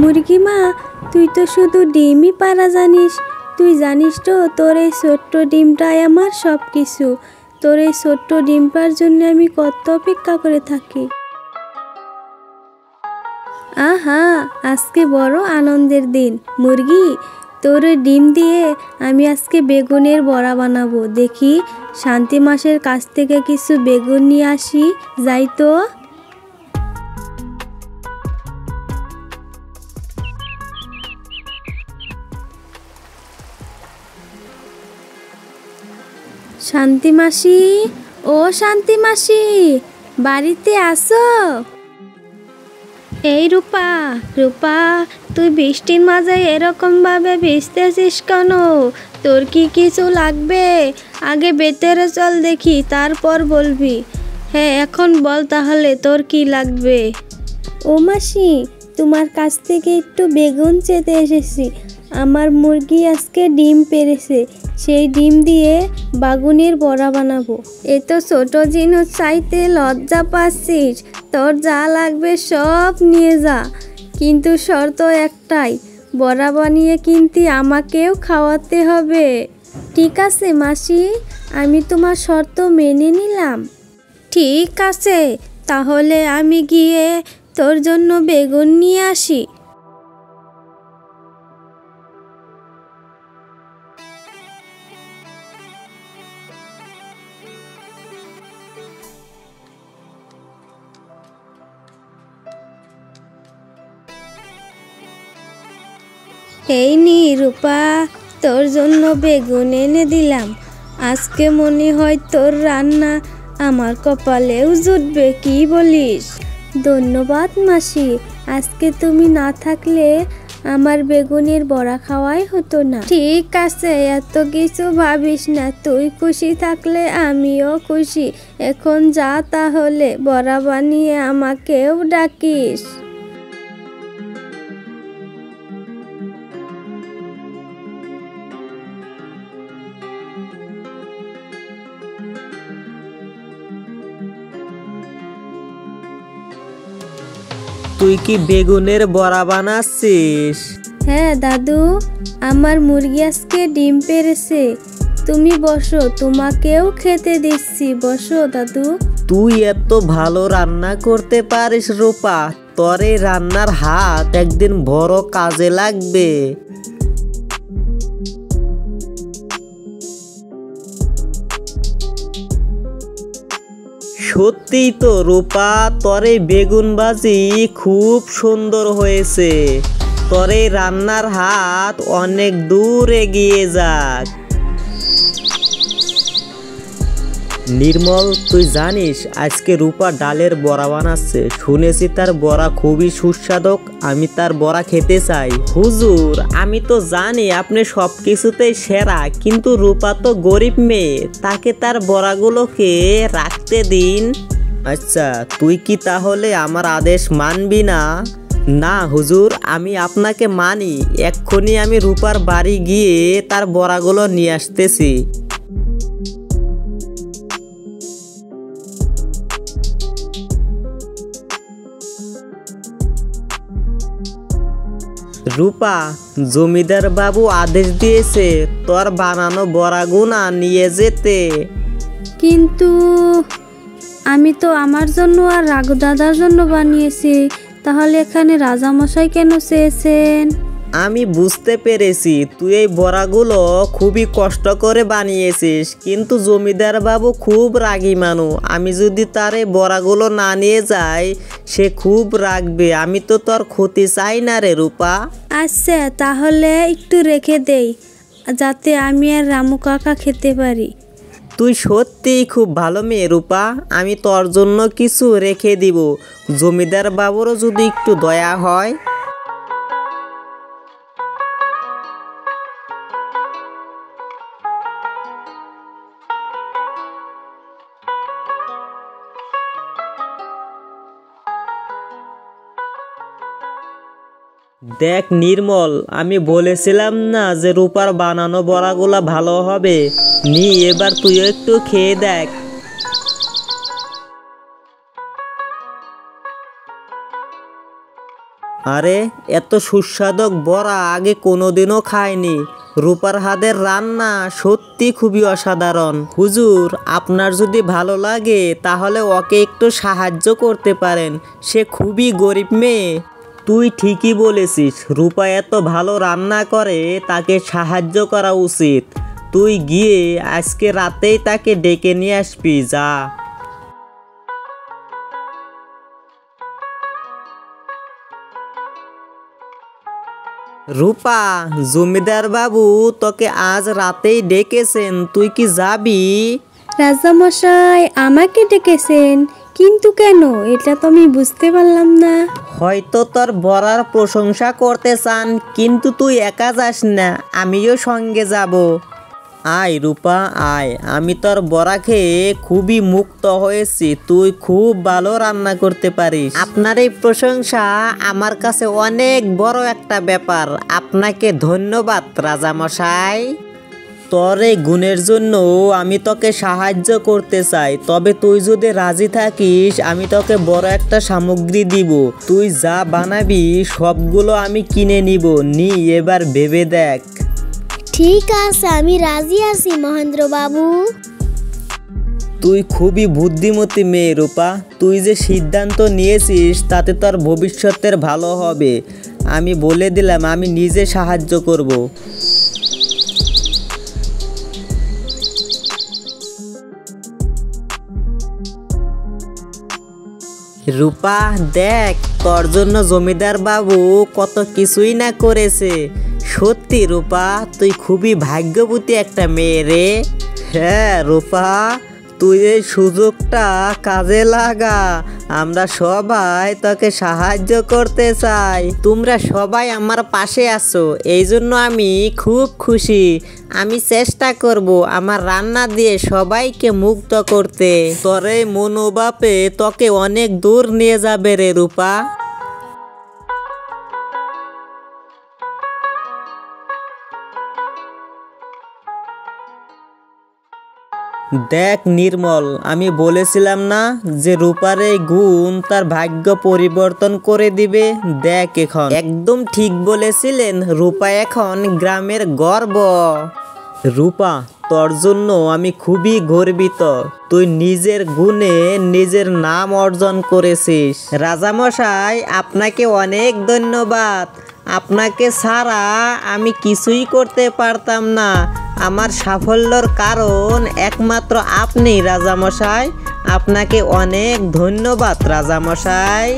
মুরগি মা, তুই তো শুধু ডিমই পাড়া জানিস। তুই জানিস তো তোর এই ছোট্ট ডিমটাই আমার সব কিছু। তোর এই ছোট্ট ডিমটার জন্য আমি কত অপেক্ষা করে থাকি। আহা, আজকে বড় আনন্দের দিন মুরগি। তোর ডিম দিয়ে আমি আজকে বেগুনের বড়া বানাবো। দেখি শান্তি মাসের কাছ থেকে কিছু বেগুন নিয়ে আসি যাই তো। শান্তি মাসি, ও শান্তি মাসি, বাড়িতে আসো। এই রূপা, রূপা, তুই বৃষ্টির মাঝে এরকম ভাবে ভিজতেছিস কেন? তোর কি কিছু লাগবে? আগে ভেতরে চল দেখি, তারপর বলবি। হ্যাঁ, এখন বল তাহলে তোর কি লাগবে। ও মাসি, তোমার কাছ থেকে একটু বেগুন চেতে এসেছি। আমার মুরগি আজকে ডিম পেড়েছে, সেই ডিম দিয়ে বাগুনের বড়া বানাবো। এ তো ছোট জিনিস চাইতে লজ্জা পাচ্ছিস? তোর যা লাগবে সব নিয়ে যা, কিন্তু শর্ত একটাই, বড়া বানিয়ে কিন্তু আমাকেও খাওয়াতে হবে। ঠিক আছে মাসি, আমি তোমার শর্ত মেনে নিলাম। ঠিক আছে, তাহলে আমি গিয়ে তোর জন্য বেগুন নিয়ে আসি। এই নি রূপা, তোর জন্য বেগুন এনে দিলাম। আজকে মনে হয় তোর রান্না আমার কপালেও জুটবে, কি বলিস? ধন্যবাদ মাসি, আজকে তুমি না থাকলে আমার বেগুনের বড়া খাওয়াই হতো না। ঠিক আছে, এত কিছু ভাবিস না, তুই খুশি থাকলে আমিও খুশি। এখন যা তাহলে, বড়া বানিয়ে আমাকেও ডাকিস। তুই কি বেগুনের বড়া বানাচ্ছিস? হ্যাঁ দাদু, আমার মুরগি আজকে ডিম পেড়েছে। তুমি বসো, তোমাকেও খেতে দিচ্ছি, বসো দাদু। তুই এত ভালো রান্না করতে পারিস রূপা, তোর এই রান্নার হাত একদিন বড় কাজে লাগবে। সত্যিই তো রূপা, তোর এই বেগুন ভাজি খুব সুন্দর হয়েছে। তোর এই রান্নার হাত অনেক দূর এগিয়ে যাক। নির্মল, তুই জানিস আজকে রূপা ডালের বড়া বানাচ্ছে। শুনেছি তার বড়া খুবই সুস্বাদু, আমি তার বড়া খেতে চাই। হুজুর, আমি তো জানি আপনি সব কিছুতেই সেরা, কিন্তু রূপা তো গরিব মেয়ে, তাকে তার বড়াগুলোকে রাখতে দিন। আচ্ছা, তুই কি তাহলে আমার আদেশ মানবি না? না হুজুর, আমি আপনাকে মানি। এক্ষুনি আমি রূপার বাড়ি গিয়ে তার বড়াগুলো নিয়ে আসতেছি। রূপা, জমিদার বাবু আদেশ দিয়েছে তোর বানানো বড়াগুনা নিয়ে যেতে। কিন্তু আমি তো আমার জন্য আর রাঘু দাদার জন্য বানিয়েছি, তাহলে এখানে রাজামশাই কেন চেয়েছেন? আমি বুঝতে পেরেছি তুই এই বড়াগুলো খুবই কষ্ট করে বানিয়েছিস, কিন্তু জমিদার বাবু খুব রাগী মানুষ। আমি যদি তার এই বড়াগুলো না নিয়ে যাই, সে খুব রাগবে। আমি তো তোর ক্ষতি চাই না রে রূপা। আচ্ছা, তাহলে একটু রেখে দেই, যাতে আমি আর রামু কাকা খেতে পারি। তুই সত্যিই খুব ভালো মেয়ে রূপা, আমি তোর জন্য কিছু রেখে দিব। জমিদার বাবুরও যদি একটু দয়া হয়। দেখ নির্মল, আমি বলেছিলাম না যে রূপার বানানো বড়াগুলা ভালো হবে? নি, এবার তুইও একটু খেয়ে দেখ। আরে এত সুস্বাদু বড়া আগে কোনোদিনও খাইনি। রূপার হাতের রান্না সত্যি খুবই অসাধারণ। হুজুর, আপনার যদি ভালো লাগে তাহলে ওকে একটু সাহায্য করতে পারেন, সে খুবই গরিব মেয়ে। তুই ঠিকই বলেছিস, রূপা এত ভালো রান্না করে, তাকে সাহায্য করা উচিত। তুই গিয়ে আজকে রাতেই তাকে ডেকে নিয়ে আসবি, যা। রূপা, জমিদার বাবু তোকে আজ রাতেই ডেকেছেন, তুই কি যাবি? রাজামশাই আমাকে ডেকেছেন, কিন্তু কেন এটা তো আমি বুঝতে পারলাম না। হয়তো তোর বড়ার প্রশংসা করতে চান, কিন্তু তুই একা যাস না, আমিও সঙ্গে যাব। আয় রূপা আয়, আমি তোর বড়া খেয়ে খুবই মুক্ত হয়েছি। তুই খুব ভালো রান্না করতে পারিস। আপনার এই প্রশংসা আমার কাছে অনেক বড় একটা ব্যাপার। আপনাকে ধন্যবাদ রাজামশাই। তোর এই গুণের জন্য আমি তোকে সাহায্য করতে চাই, তবে তুই যদি রাজি থাকিস আমি তোকে বড় একটা সামগ্রী দিব। তুই যা বানাবি সবগুলো আমি কিনে নিব। এবার ভেবে দেখ। ঠিক আছে, আমি রাজি আছি মহেন্দ্র বাবু। তুই খুবই বুদ্ধিমতী মেয়ে রূপা। তুই যে সিদ্ধান্ত নিয়েছিস তাতে তোর ভবিষ্যতের ভালো হবে। আমি বলে দিলাম, আমি নিজে সাহায্য করব। রূপা দেখ, তোর জন্য জমিদার বাবু কত কিছুই না করেছে। সত্যি রূপা, তুই খুবই ভাগ্যবতী একটা মেয়ে রে। হ্যাঁ রূপা, তুই এই সুযোগটা কাজে লাগা। আমরা সবাই তোকে সাহায্য করতে চাই। তোমরা সবাই আমার পাশে আছো, এই জন্য আমি খুব খুশি। আমি চেষ্টা করব আমার রান্না দিয়ে সবাইকে মুগ্ধ করতে। তোর এই মনোভাবে তোকে অনেক দূর নিয়ে যাবে রে রূপা। দেখ নির্মল, আমি বলেছিলাম না যে রূপার এই গুণ তার ভাগ্য পরিবর্তন করে দিবে। দেখ এখন একদম ঠিক বলেছিলেন, রূপা এখন গ্রামের গর্ব। রূপা, তোর জন্য আমি খুবই গর্বিত। তুই নিজের গুণে নিজের নাম অর্জন করেছিস। রাজামশাই, আপনাকে অনেক ধন্যবাদ। আপনাকে ছাড়া আমি কিছুই করতে পারতাম না। আমার সাফল্যর কারণ একমাত্র আপনি রাজামশাই। আপনাকে অনেক ধন্যবাদ রাজামশাই।